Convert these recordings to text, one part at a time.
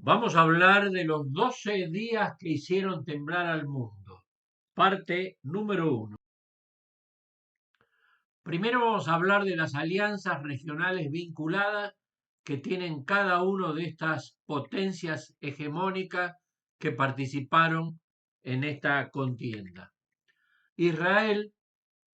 Vamos a hablar de los 12 días que hicieron temblar al mundo. Parte número 1. Primero vamos a hablar de las alianzas regionales vinculadas que tienen cada uno de estas potencias hegemónicas que participaron en esta contienda. Israel,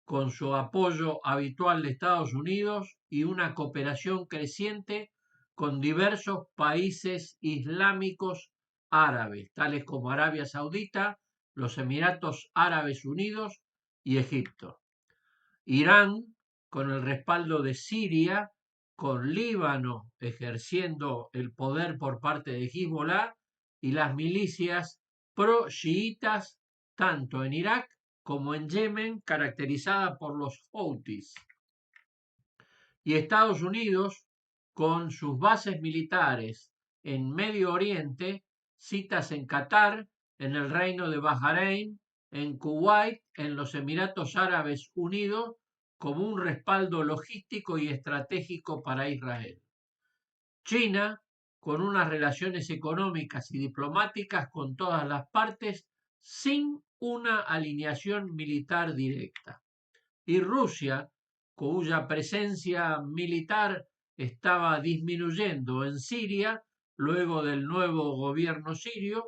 con su apoyo habitual de Estados Unidos y una cooperación creciente con diversos países islámicos árabes, tales como Arabia Saudita, los Emiratos Árabes Unidos y Egipto. Irán, con el respaldo de Siria, con Líbano ejerciendo el poder por parte de Hezbollah y las milicias pro-chiitas tanto en Irak como en Yemen, caracterizada por los Houthis. Y Estados Unidos, con sus bases militares en Medio Oriente, citas en Qatar, en el Reino de Bahrein, en Kuwait, en los Emiratos Árabes Unidos, como un respaldo logístico y estratégico para Israel. China, con unas relaciones económicas y diplomáticas con todas las partes, sin una alineación militar directa. Y Rusia, cuya presencia militar estaba disminuyendo en Siria luego del nuevo gobierno sirio,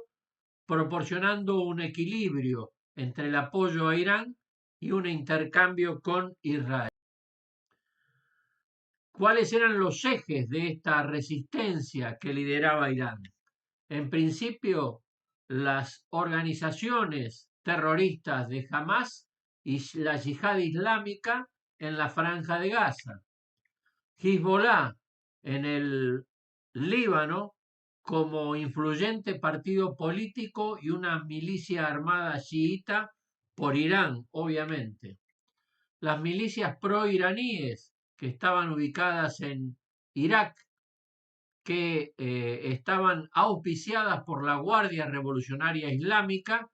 proporcionando un equilibrio entre el apoyo a Irán y un intercambio con Israel. ¿Cuáles eran los ejes de esta resistencia que lideraba Irán? En principio, las organizaciones terroristas de Hamas y la Yihad Islámica en la Franja de Gaza, Hezbollah en el Líbano como influyente partido político y una milicia armada chiita por Irán, obviamente. Las milicias pro-iraníes que estaban ubicadas en Irak, que estaban auspiciadas por la Guardia Revolucionaria Islámica,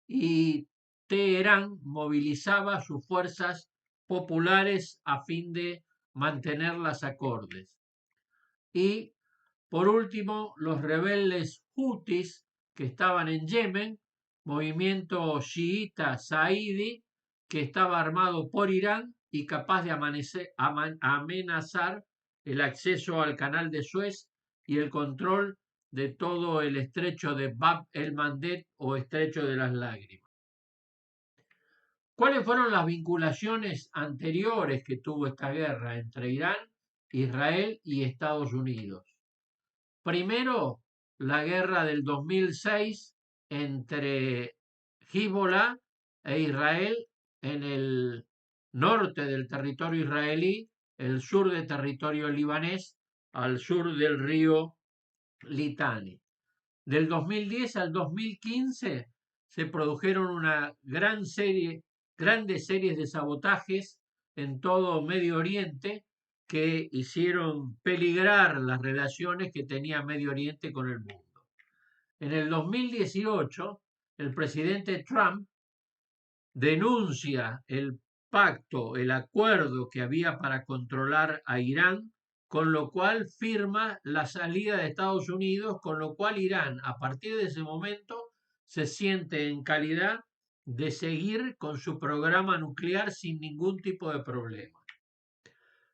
y Teherán movilizaba sus fuerzas populares a fin de mantenerlas acordes. Y por último, los rebeldes Houthis que estaban en Yemen, movimiento chiita zaidi que estaba armado por Irán y capaz de amenazar el acceso al canal de Suez y el control de todo el estrecho de Bab el-Mandeb o estrecho de las Lágrimas. ¿Cuáles fueron las vinculaciones anteriores que tuvo esta guerra entre Irán, Israel y Estados Unidos? Primero, la guerra del 2006 entre Hezbollah e Israel en el norte del territorio israelí, el sur del territorio libanés, al sur del río Litani. Del 2010 al 2015 se produjeron una grandes series de sabotajes en todo Medio Oriente que hicieron peligrar las relaciones que tenía Medio Oriente con el mundo. En el 2018, el presidente Trump denuncia el pacto, el acuerdo que había para controlar a Irán, con lo cual firma la salida de Estados Unidos, con lo cual Irán, a partir de ese momento, se siente en calidad de seguir con su programa nuclear sin ningún tipo de problema.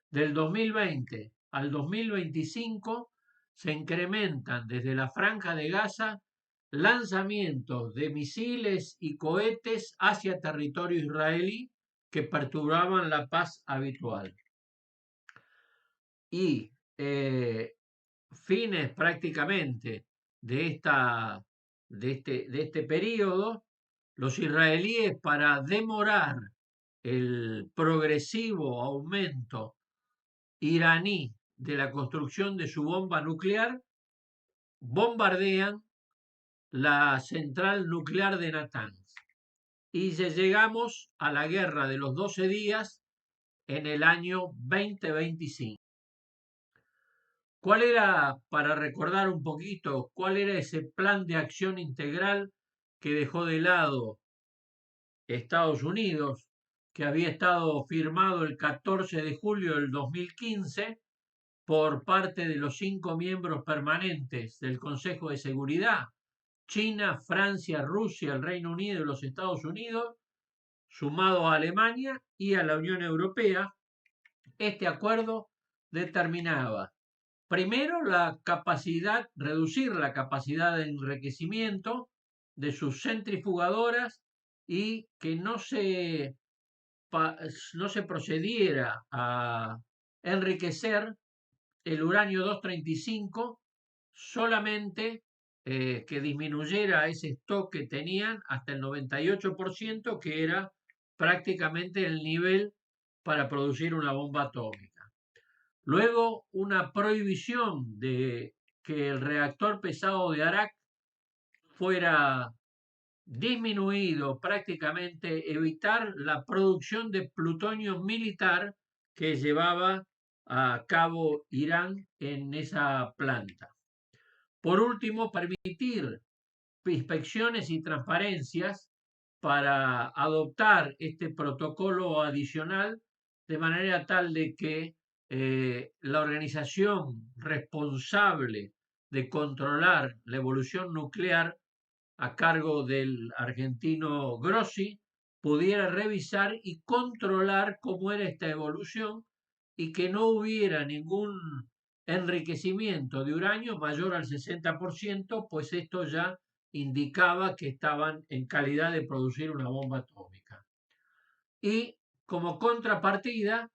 Del 2020 al 2025 se incrementan desde la Franja de Gaza lanzamientos de misiles y cohetes hacia territorio israelí que perturbaban la paz habitual. Y fines prácticamente de este periodo, los israelíes, para demorar el progresivo aumento iraní de la construcción de su bomba nuclear, bombardean la central nuclear de Natanz. Y llegamos a la guerra de los 12 días en el año 2025. ¿Cuál era, para recordar un poquito, cuál era ese plan de acción integral que dejó de lado Estados Unidos, que había estado firmado el 14 de julio del 2015 por parte de los 5 miembros permanentes del Consejo de Seguridad, China, Francia, Rusia, el Reino Unido y los Estados Unidos, sumado a Alemania y a la Unión Europea. Este acuerdo determinaba, primero, reducir la capacidad de enriquecimiento de sus centrifugadoras y que no se procediera a enriquecer el uranio 235, solamente que disminuyera ese stock que tenían hasta el 98%, que era prácticamente el nivel para producir una bomba atómica. Luego, una prohibición de que el reactor pesado de Arak fuera disminuido, prácticamente evitar la producción de plutonio militar que llevaba a cabo Irán en esa planta. Por último, permitir inspecciones y transparencias para adoptar este protocolo adicional de manera tal de que la organización responsable de controlar la evolución nuclear a cargo del argentino Grossi pudiera revisar y controlar cómo era esta evolución y que no hubiera ningún enriquecimiento de uranio mayor al 60%, pues esto ya indicaba que estaban en calidad de producir una bomba atómica. Y como contrapartida,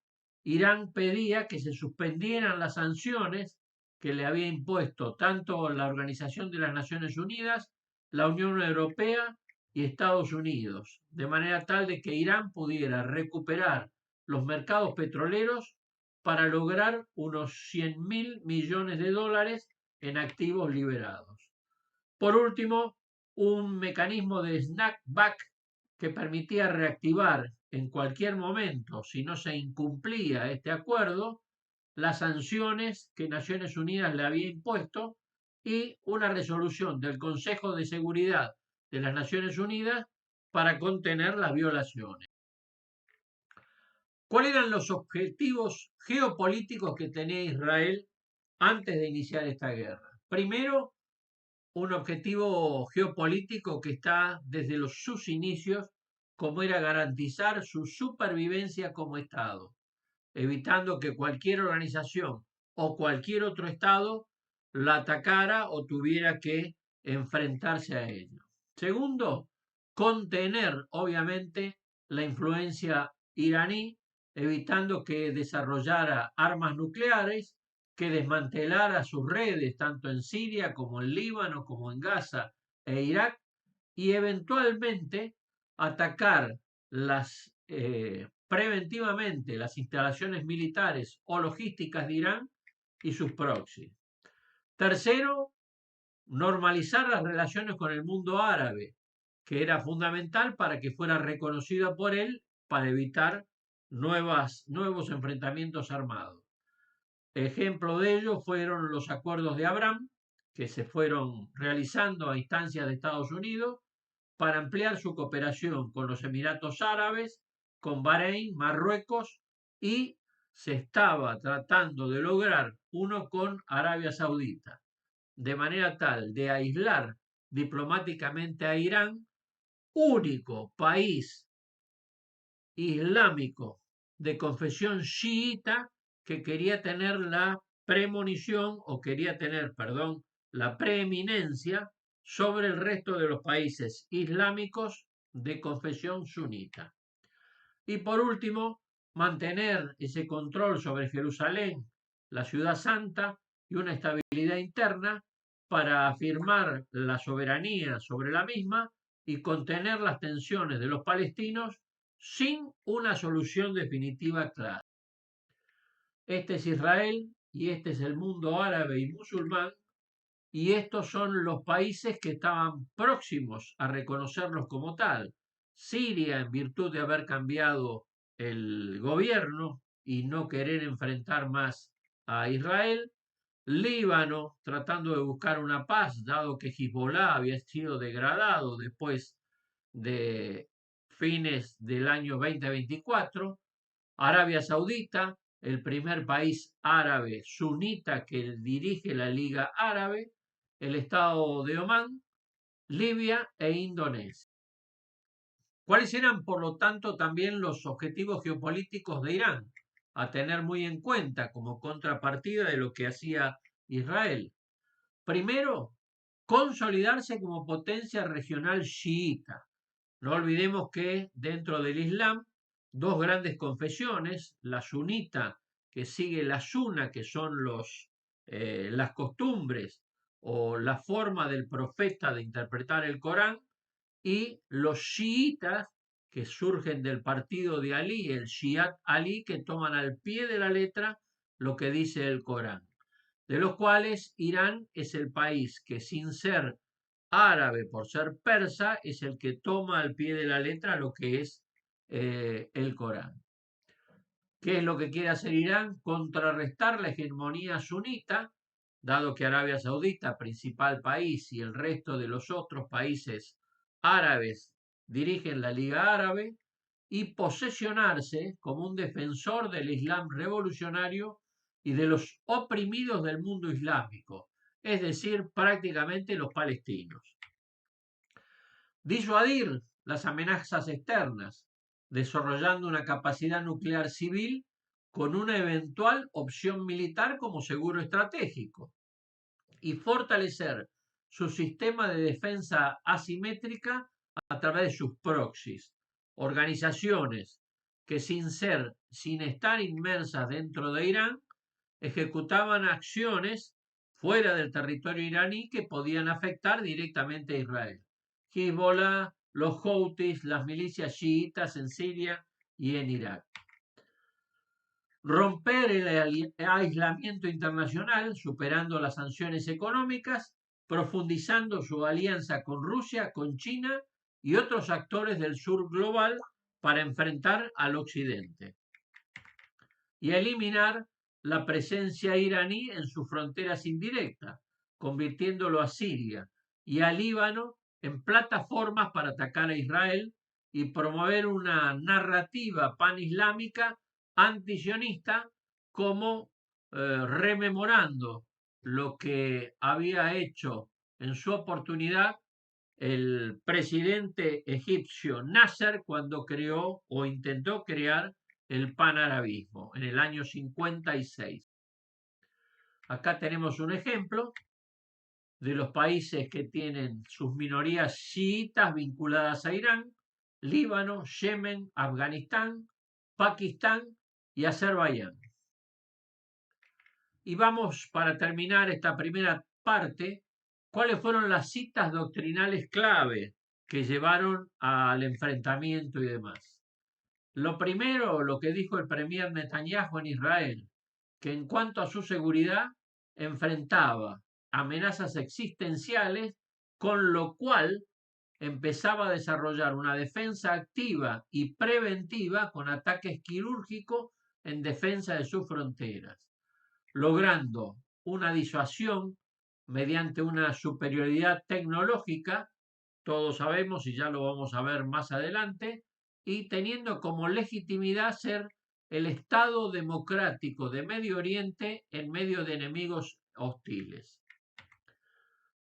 Irán pedía que se suspendieran las sanciones que le había impuesto tanto la Organización de las Naciones Unidas, la Unión Europea y Estados Unidos, de manera tal de que Irán pudiera recuperar los mercados petroleros para lograr unos 100.000 millones de dólares en activos liberados. Por último, un mecanismo de snapback que permitía reactivar en cualquier momento, si no se incumplía este acuerdo, las sanciones que Naciones Unidas le había impuesto y una resolución del Consejo de Seguridad de las Naciones Unidas para contener las violaciones. ¿Cuáles eran los objetivos geopolíticos que tenía Israel antes de iniciar esta guerra? Primero, un objetivo geopolítico que está desde sus inicios, como era garantizar su supervivencia como Estado, evitando que cualquier organización o cualquier otro Estado la atacara o tuviera que enfrentarse a ello. Segundo, contener, obviamente, la influencia iraní, evitando que desarrollara armas nucleares, que desmantelara sus redes tanto en Siria como en Líbano, como en Gaza e Irak, y eventualmente atacar preventivamente las instalaciones militares o logísticas de Irán y sus proxies. Tercero, normalizar las relaciones con el mundo árabe, que era fundamental para que fuera reconocida por él para evitar nuevos enfrentamientos armados. Ejemplo de ello fueron los acuerdos de Abraham, que se fueron realizando a instancias de Estados Unidos para ampliar su cooperación con los Emiratos Árabes, con Bahrein, Marruecos, y se estaba tratando de lograr uno con Arabia Saudita, de manera tal de aislar diplomáticamente a Irán, único país islámico de confesión chiita que quería tener la premonición o quería tener, perdón, la preeminencia sobre el resto de los países islámicos de confesión sunita. Y por último, mantener ese control sobre Jerusalén, la ciudad santa, y una estabilidad interna para afirmar la soberanía sobre la misma y contener las tensiones de los palestinos sin una solución definitiva clara. Este es Israel y este es el mundo árabe y musulmán, y estos son los países que estaban próximos a reconocerlos como tal. Siria, en virtud de haber cambiado el gobierno y no querer enfrentar más a Israel. Líbano, tratando de buscar una paz, dado que Hezbollah había sido degradado después de fines del año 2024. Arabia Saudita, el primer país árabe sunita que dirige la Liga Árabe, el Estado de Omán, Libia e Indonesia. ¿Cuáles eran, por lo tanto, también los objetivos geopolíticos de Irán? A tener muy en cuenta como contrapartida de lo que hacía Israel. Primero, consolidarse como potencia regional chiita. No olvidemos que dentro del Islam, dos grandes confesiones, la sunita, que sigue la suna, que son las costumbres o la forma del profeta de interpretar el Corán, y los chiitas, que surgen del partido de Ali, el Shiat Ali, que toman al pie de la letra lo que dice el Corán, de los cuales Irán es el país que, sin ser árabe por ser persa, es el que toma al pie de la letra lo que es el Corán. ¿Qué es lo que quiere hacer Irán? Contrarrestar la hegemonía sunita, dado que Arabia Saudita, principal país, y el resto de los otros países árabes dirigen la Liga Árabe, y posesionarse como un defensor del Islam revolucionario y de los oprimidos del mundo islámico, es decir, prácticamente los palestinos. Disuadir las amenazas externas, desarrollando una capacidad nuclear civil con una eventual opción militar como seguro estratégico, y fortalecer su sistema de defensa asimétrica a través de sus proxies, organizaciones que sin estar inmersas dentro de Irán, ejecutaban acciones fuera del territorio iraní que podían afectar directamente a Israel. Hezbollah, los Houthis, las milicias chiitas en Siria y en Irak. Romper el aislamiento internacional, superando las sanciones económicas, profundizando su alianza con Rusia, con China y otros actores del sur global para enfrentar al occidente. Y eliminar la presencia iraní en sus fronteras indirectas, convirtiéndolo a Siria y a Líbano en plataformas para atacar a Israel y promover una narrativa panislámica antisionista, como rememorando lo que había hecho en su oportunidad el presidente egipcio Nasser cuando creó o intentó crear el panarabismo en el año 56. Acá tenemos un ejemplo de los países que tienen sus minorías chiitas vinculadas a Irán: Líbano, Yemen, Afganistán, Pakistán y Azerbaiyán. Y vamos, para terminar esta primera parte, cuáles fueron las citas doctrinales clave que llevaron al enfrentamiento y demás. Lo primero, lo que dijo el premier Netanyahu en Israel, que en cuanto a su seguridad enfrentaba amenazas existenciales, con lo cual empezaba a desarrollar una defensa activa y preventiva con ataques quirúrgicos en defensa de sus fronteras, logrando una disuasión mediante una superioridad tecnológica, todos sabemos y ya lo vamos a ver más adelante, y teniendo como legitimidad ser el Estado democrático de Medio Oriente en medio de enemigos hostiles.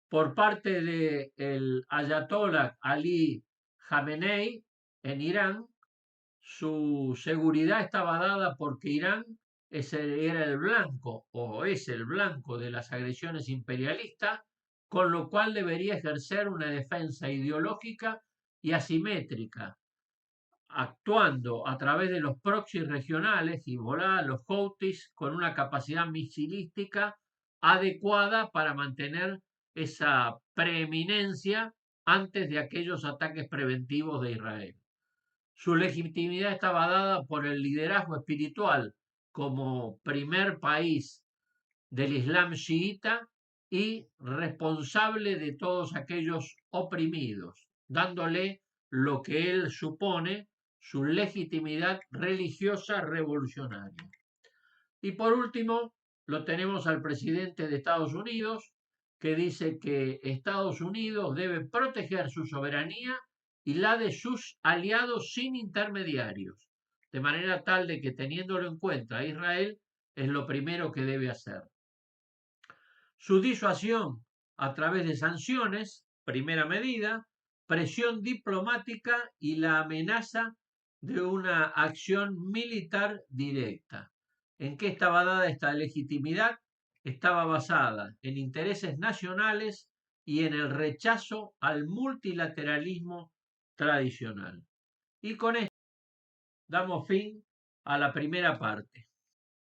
Por parte del Ayatollah Ali Khamenei en Irán, su seguridad estaba dada porque Irán era el blanco o es el blanco de las agresiones imperialistas, con lo cual debería ejercer una defensa ideológica y asimétrica, actuando a través de los proxies regionales, Hezbollah, los Houthis, con una capacidad misilística adecuada para mantener esa preeminencia antes de aquellos ataques preventivos de Israel. Su legitimidad estaba dada por el liderazgo espiritual como primer país del Islam chiita y responsable de todos aquellos oprimidos, dándole lo que él supone su legitimidad religiosa revolucionaria. Y por último, lo tenemos al presidente de Estados Unidos, que dice que Estados Unidos debe proteger su soberanía y la de sus aliados sin intermediarios, de manera tal de que teniéndolo en cuenta Israel es lo primero que debe hacer. Su disuasión a través de sanciones, primera medida, presión diplomática y la amenaza de una acción militar directa. ¿En qué estaba dada esta legitimidad? Estaba basada en intereses nacionales y en el rechazo al multilateralismo tradicional. Y con esto damos fin a la primera parte.